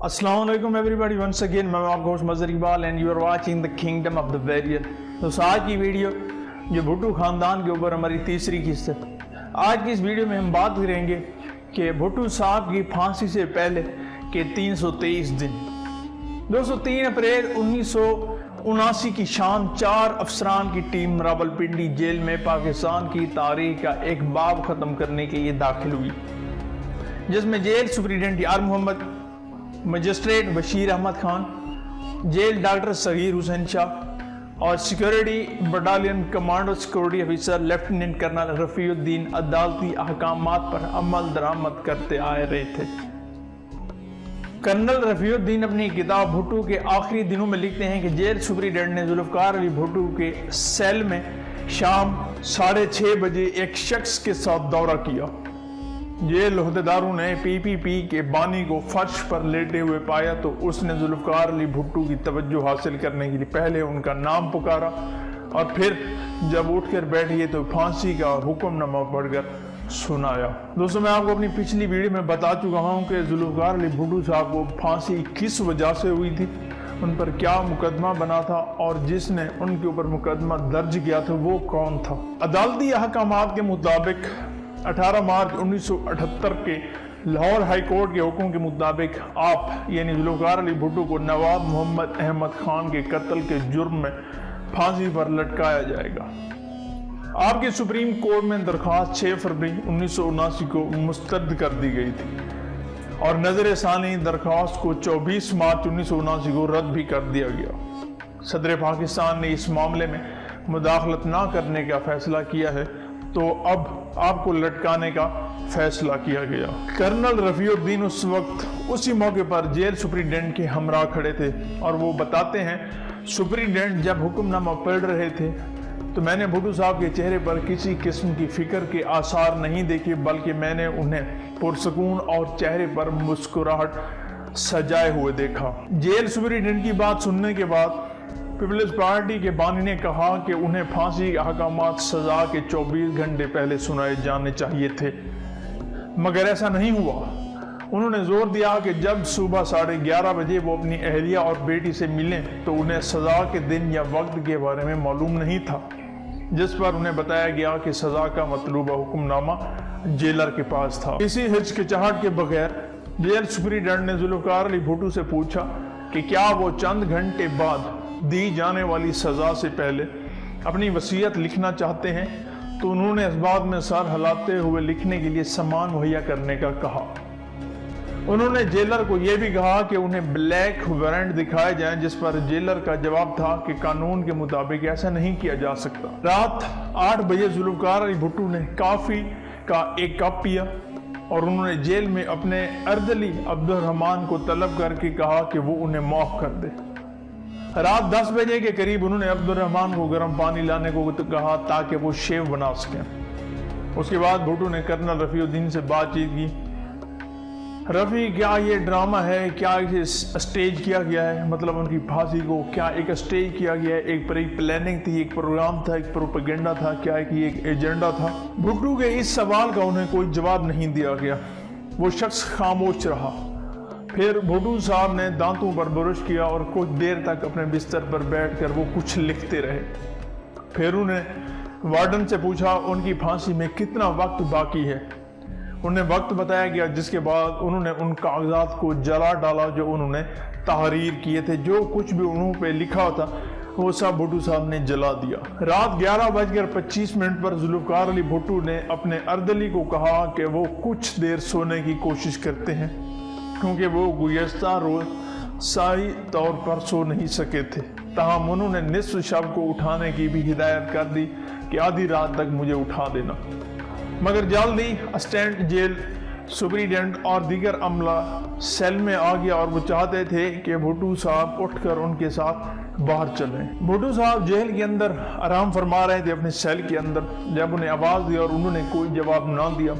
अस्सलाम वालेकुम everybody, once again मैं आपका host Mazhar Iqbal and you are watching the kingdom of the warrior. तो आज की वीडियो जो भुट्टो ख़ानदान के ऊपर हमारी तीसरी किस्त है। आज की इस वीडियो में हम बात करेंगे कि भुट्टो साहब की फांसी से पहले के 323 दिन। दोस्तों 3 अप्रैल 1979 की शाम 4 अफसरान की टीम रावलपिंडी जेल में पाकिस्तान की तारीख का एक बाब ख़त्म करने के लिए दाखिल हुई, जिसमें jail superintendent Yar Mohammad, magistrate Bashir Ahmad Khan, jail doctor Saghir Hussain Shah और security battalion commando security officer lieutenant colonel Rafiuddin अदालती अहकामात पर अमल दरामद करते आ रहे थे। कर्नल रफ़ीउद्दीन अपनी किताब भुट्टो के आखिरी दिनों में लिखते हैं कि जेल सुप्रिटेंडेंट ने जुल्फ़कार अली भुट्टो के सेल में शाम 6:30 बजे एक शख्स के साथ दौरा किया। जेल ओहदेदारों ने पीपीपी के बानी को फर्श पर लेटे हुए पाया तो उसने जुल्फ़कार अली भुट्टो की तवज्जो हासिल करने के लिए पहले उनका नाम पुकारा और फिर जब उठकर बैठिए तो फांसी का हुक्मनामा पढ़कर सुनाया। दोस्तों मैं आपको अपनी पिछली वीडियो में बता चुका हूँ कि जुल्फ़कार अली भुट्टो साहब को फांसी किस वजह से हुई थी, उन पर क्या मुकदमा बना था और जिसने उनके ऊपर मुकदमा दर्ज किया था वो कौन था। अदालती अहकामात के मुताबिक 18 मार्च 1978 के लाहौर हाई कोर्ट के हुक्म के मुताबिक आप यानी जुल्फ़कार अली भुट्टो को नवाब मोहम्मद अहमद खान के कत्ल के जुर्म में फांसी पर लटकाया जाएगा। आपकी सुप्रीम कोर्ट में दरख्वास्त 6 फरवरी 1979 को मुस्तरद कर दी गई थी और नजर सानी दरख्वास्त को 24 मार्च 1979 को रद्द भी कर दिया गया। सदर पाकिस्तान ने इस मामले में मुदाखलत न करने का फैसला किया है तो अब आपको लटकाने का फैसला किया गया। कर्नल रफ़ीउद्दीन उस वक्त उसी मौके पर जेल सुप्रिटेंडेंट के हमरा खड़े थे और वो बताते हैं सुप्रिटेंडेंट जब हुक्मनामा पढ़ रहे थे तो मैंने भुट्टो साहब के चेहरे पर किसी किस्म की फिक्र के आसार नहीं देखे, बल्कि मैंने उन्हें पुरसकून और चेहरे पर मुस्कुराहट सजाए हुए देखा। जेल सुप्रिटेंडेंट की बात सुनने के बाद पीपल्स पार्टी के बानी ने कहा कि उन्हें फांसी के अहकामात सजा के 24 घंटे पहले सुनाए जाने चाहिए थे, मगर ऐसा नहीं हुआ। उन्होंने जोर दिया कि जब सुबह 11:30 बजे वो अपनी अहलिया और बेटी से मिलें तो उन्हें सजा के दिन या वक्त के बारे में मालूम नहीं था, जिस पर उन्हें बताया गया कि सजा का मतलूबा हुक्मनामा जेलर के पास था। इसी हिचकिचाहट के बगैर जेल सुप्रिटेंडेंट ने जुल्फ़कार अली भुट्टो से पूछा कि क्या वो चंद घंटे बाद दी जाने वाली सजा से पहले अपनी वसीयत लिखना चाहते हैं, तो उन्होंने इस बात में सर हिलाते हुए लिखने के लिए सामान मुहैया करने का कहा। उन्होंने जेलर को यह भी कहा कि उन्हें ब्लैक वारंट दिखाए जाएं, जिस पर जेलर का जवाब था कि कानून के मुताबिक ऐसा नहीं किया जा सकता। रात 8 बजे जुल्फ़कार अली भुट्टो ने कॉफी का एक कप पिया और उन्होंने जेल में अपने अर्दली अब्दुर्रहमान को तलब करके कहा कि वो उन्हें माफ कर दे। रात 10 बजे के करीब उन्होंने अब्दुर्रहमान को गर्म पानी लाने को कहा ताकि वो शेव बना सकें। उसके बाद भुट्टो ने कर्नल रफ़ीउद्दीन से बातचीत की। रफ़ी, क्या ये ड्रामा है, क्या इसे स्टेज किया गया है, मतलब उनकी फांसी को क्या एक स्टेज किया गया है, एक प्लानिंग थी, एक प्रोग्राम था, एक प्रोपेगेंडा था, क्या एक एजेंडा था। भुट्टो के इस सवाल का उन्हें कोई जवाब नहीं दिया गया। वो शख्स खामोश रहा। फिर भुट्टो साहब ने दांतों पर बुरश किया और कुछ देर तक अपने बिस्तर पर बैठकर वो कुछ लिखते रहे। फिर उन्हें वार्डन से पूछा उनकी फांसी में कितना वक्त बाकी है। उन्हें वक्त बताया गया, जिसके बाद उन्होंने उन कागजात को जला डाला जो उन्होंने तहरीर किए थे। जो कुछ भी उन्होंने पे लिखा था वो सब भुट्टो साहब ने जला दिया। रात 11:25 पर जुल्फ़कार अली भुट्टो ने अपने अर्दली को कहा कि वो कुछ देर सोने की कोशिश करते हैं, क्योंकि वो गुज़श्ता रोज सही तौर पर सो नहीं सके थे। ताहम उन्होंने निस्फ शब को उठाने की भी हिदायत कर दी कि आधी रात तक मुझे उठा देना, मगर जल्दी असिस्टेंट जेल सुप्रिटेंडेंट और दीगर अमला सेल में आ गया और वो चाहते थे कि भुट्टो साहब उठकर उनके साथ बाहर चलें। भुट्टो साहब जेल के अंदर आराम फरमा रहे थे अपने सेल के अंदर। जब उन्हें आवाज़ दी और उन्होंने कोई जवाब ना दिया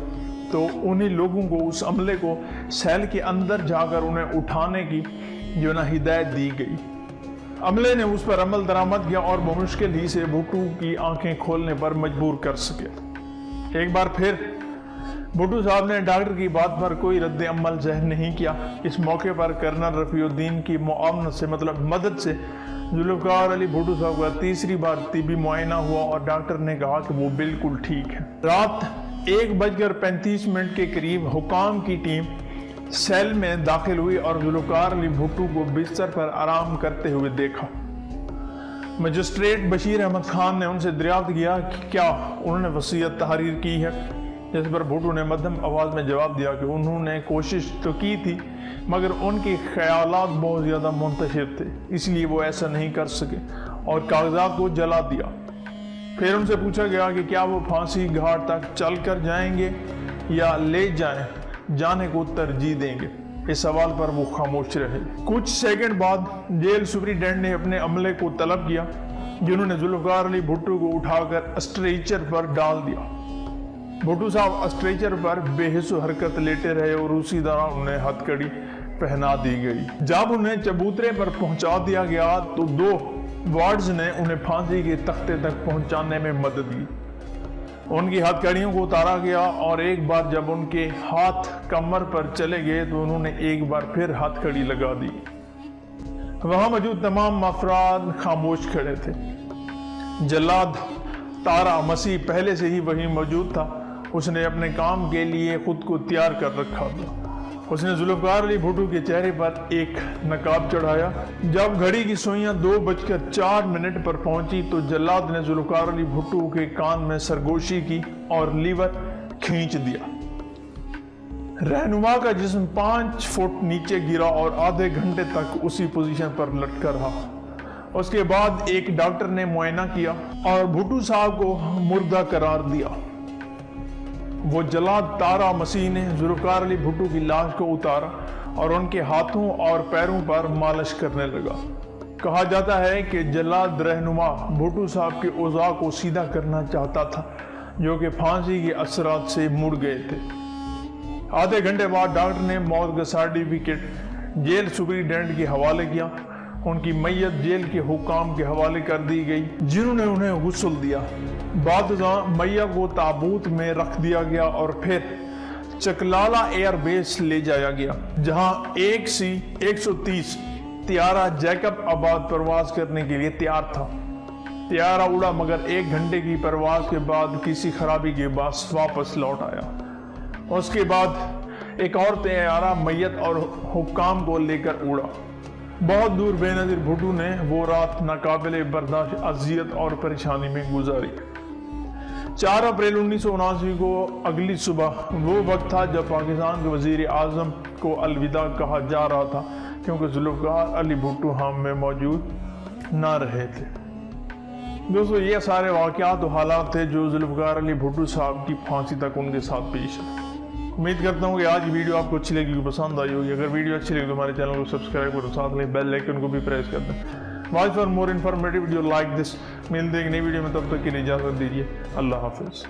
तो उन्हीं लोगों को, उस अमले को सेल के अंदर जाकर उन्हें उठाने की जो ना हिदायत दी गई। अमले ने उस पर अमल दरामद किया और बमुश्किल ही से भुट्टो की आंखें खोलने पर मजबूर कर सके। एक बार फिर भुट्टो साहब ने डॉक्टर की बात पर कोई रद्द अमल ज़ाहिर नहीं किया। इस मौके पर कर्नल रफ़ीउद्दीन की मुआवनत से मदद से जुल्फ़कार अली भुट्टो साहब का तीसरी बार तिबी मुआयना हुआ और डॉक्टर ने कहा कि वो बिल्कुल ठीक है। रात 1:35 के करीब हुकाम की टीम सेल में दाखिल हुई और जुल्फ़कार अली भुट्टो को बिस्तर पर आराम करते हुए देखा। मजिस्ट्रेट बशीर अहमद खान ने उनसे दरियाफ्त किया कि क्या उन्होंने वसीयत तहरीर की है, जिस पर भुट्टो ने मध्यम आवाज़ में जवाब दिया कि उन्होंने कोशिश तो की थी मगर उनके ख्यालात बहुत ज़्यादा मुंतशिर थे, इसलिए वो ऐसा नहीं कर सके और कागजात को जला दिया। फिर उनसे पूछा गया कि क्या वो फांसी घाट तक चल कर जाएंगे या ले जाने को तरजीह देंगे। इस सवाल पर वो खामोश रहे। कुछ सेकंड बाद जेल सुपरिटेंडेंट ने अपने अमले को तलब किया, जिन्होंने जुल्फ़कार अली भुट्टो को उठाकर स्ट्रेचर पर डाल दिया। भुट्टो साहब स्ट्रेचर पर बेहिस हरकत लेटे रहे और उसी दौरान उन्हें हथकड़ी पहना दी गई। जब उन्हें चबूतरे पर पहुंचा दिया गया तो 2 वार्ड्स ने उन्हें फांसी के तख्ते तक पहुंचाने में मदद की। उनकी हथकड़ियों को उतारा गया और एक बार जब उनके हाथ कमर पर चले गए तो उन्होंने एक बार फिर हथकड़ी लगा दी। वहां मौजूद तमाम अफराद खामोश खड़े थे। जल्लाद तारा मसीह पहले से ही वहीं मौजूद था। उसने अपने काम के लिए खुद को तैयार कर रखा था। उसने जुल्फ़कार अली भुट्टो के चेहरे पर एक नकाब चढ़ाया। जब घड़ी की सुइयां 2:04 पर पहुंची तो जल्लाद ने जुल्फ़कार अली भुट्टो के कान में सरगोशी की और लीवर खींच दिया। रहनुमा का जिस्म 5 फुट नीचे गिरा और आधे घंटे तक उसी पोजीशन पर लटका रहा। उसके बाद एक डॉक्टर ने मुआयना किया और भुट्टो साहब को मुर्दा करार दिया। वो जल्लाद तारा मसीह ने जुल्फ़कार अली भुट्टो की लाश को उतारा और उनके हाथों और पैरों पर मालिश करने लगा। कहा जाता है कि जल्लाद रहनुमा भुट्टो साहब के औज़ा को सीधा करना चाहता था, जो कि फांसी के असरात से मुड़ गए थे। आधे घंटे बाद डॉक्टर ने मौत का सर्टिफिकेट जेल सुपरिटेंडेंट के हवाले किया। उनकी मैयत जेल के हुकाम के हवाले कर दी गई, जिन्होंने उन्हें गुस्ल दिया। बाद मैया को ताबूत में रख दिया गया और फिर चकलाला एयरबेस ले जाया गया, जहां एक C-130 तियारा जैकब आबाद परवाज करने के लिए तैयार था। तियारा उड़ा मगर 1 घंटे की परवाज के बाद किसी खराबी के बाद वापस लौट आया। उसके बाद एक और तियारा मैयत और हुक्काम को लेकर उड़ा। बहुत दूर बेनज़ीर भुट्टो ने वो रात नाकाबिले बर्दाश्त अज़ियत और परेशानी में गुजारी। 4 अप्रैल 1979 को अगली सुबह वो वक्त था जब पाकिस्तान के वज़ीर आज़म को अलविदा कहा जा रहा था, क्योंकि जुल्फ़कार अली भुट्टो हम में मौजूद ना रहे थे। दोस्तों, ये सारे वाक़यात और हालात थे जो जुल्फ़कार अली भुट्टो साहब की फांसी तक उनके साथ पेश है। उम्मीद करता हूँ कि आज वीडियो आपको अच्छी लगी, पसंद आई होगी। अगर वीडियो अच्छी लगी तो हमारे चैनल को सब्सक्राइब करो, साथ में बेल आइकन को भी प्रेस कर दें। Watch for more informative video like this. मिलते हैं एक नई वीडियो में, तब तक के लिए इजाज़त दीजिए। अल्लाह हाफिज़।